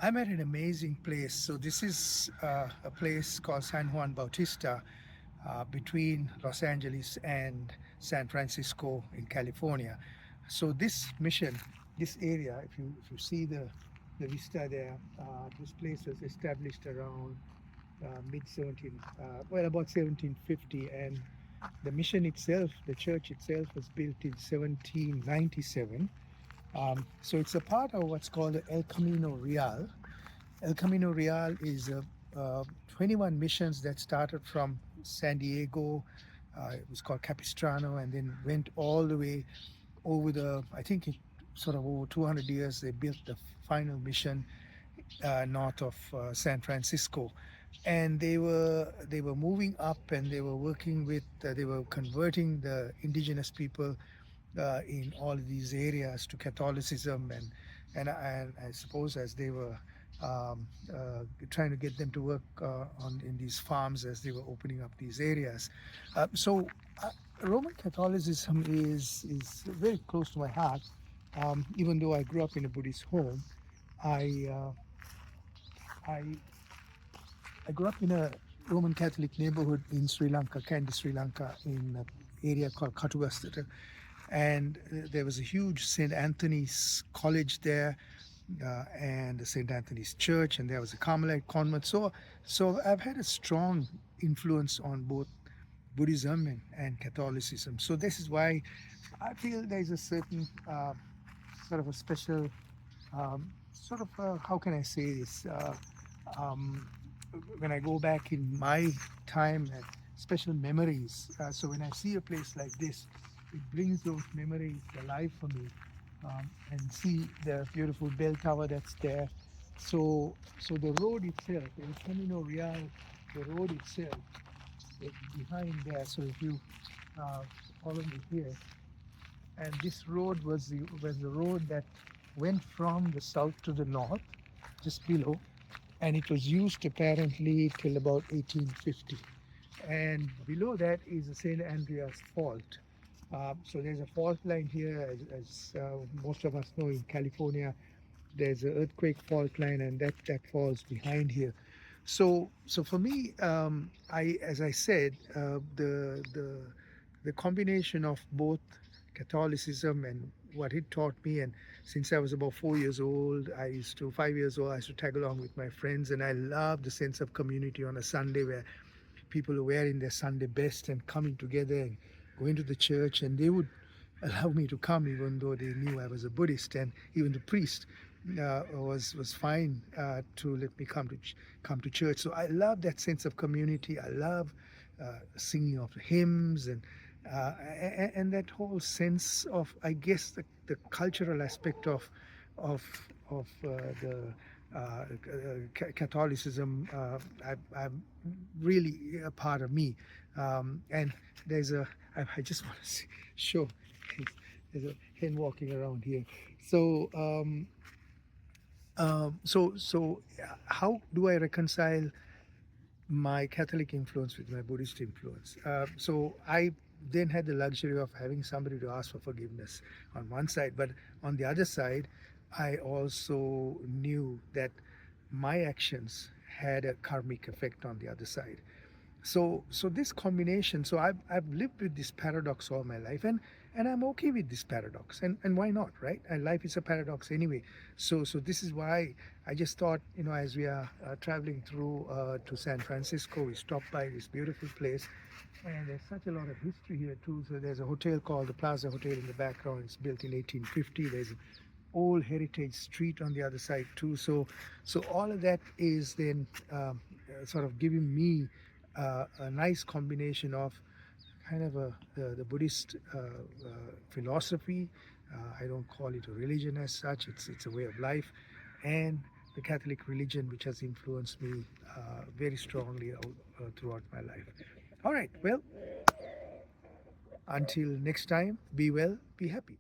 I'm at an amazing place. So this is a place called San Juan Bautista between Los Angeles and San Francisco in California. So this mission, this area, if you see the vista there, this place was established around mid 17, about 1750, and the mission itself, the church itself, was built in 1797. So it's a part of what's called the El Camino Real. El Camino Real is 21 missions that started from San Diego. It was called Capistrano, and then went all the way over I think sort of over 200 years, they built the final mission north of San Francisco. And they were moving up, and they were working with, they were converting the indigenous people in all of these areas to Catholicism, and I suppose as they were trying to get them to work in these farms as they were opening up these areas. So Roman Catholicism is very close to my heart. Even though I grew up in a Buddhist home, I grew up in a Roman Catholic neighborhood in Sri Lanka, Kandy, Sri Lanka, in an area called Katugastata. And there was a huge St. Anthony's College there, and the St. Anthony's Church, and there was a Carmelite convent. So I've had a strong influence on both Buddhism and Catholicism. So this is why I feel there's a certain sort of a special, how can I say this? When I go back in my time, special memories. So when I see a place like this, it brings those memories alive for me. And see the beautiful bell tower that's there. So the road itself, El Camino Real, the road itself is behind there. So if you follow me here, and this road was the road that went from the south to the north, just below, and it was used apparently till about 1850. And below that is the St. Andreas Fault. So there's a fault line here, as most of us know, in California. There's an earthquake fault line, and that falls behind here. So for me, as I said, the combination of both Catholicism and what it taught me, and since I was about 5 years old, I used to tag along with my friends, and I loved the sense of community on a Sunday where people are wearing their Sunday best and coming together and going to the church, and they would allow me to come even though they knew I was a Buddhist, and even the priest was fine to let me come to church. So I love that sense of community. I love singing of hymns and that whole sense of, I guess, the cultural aspect of the Catholicism. I'm really a part of me, and there's I just want to show there's a hen walking around here. So how do I reconcile my Catholic influence with my Buddhist influence? So I then had the luxury of having somebody to ask for forgiveness on one side, but on the other side, I also knew that my actions had a karmic effect on the other side. So this combination, so I've lived with this paradox all my life, and I'm okay with this paradox, and why not, right? And life is a paradox anyway. So this is why I just thought, as we are traveling through to San Francisco, we stopped by this beautiful place, and there's such a lot of history here too. So there's a hotel called the Plaza Hotel in the background. It's built in 1850. There's an old heritage street on the other side too. So all of that is then sort of giving me a nice combination of kind of the Buddhist philosophy. I don't call it a religion as such. It's a way of life, and the Catholic religion, which has influenced me very strongly throughout my life. All right, well, until next time, be well, be happy.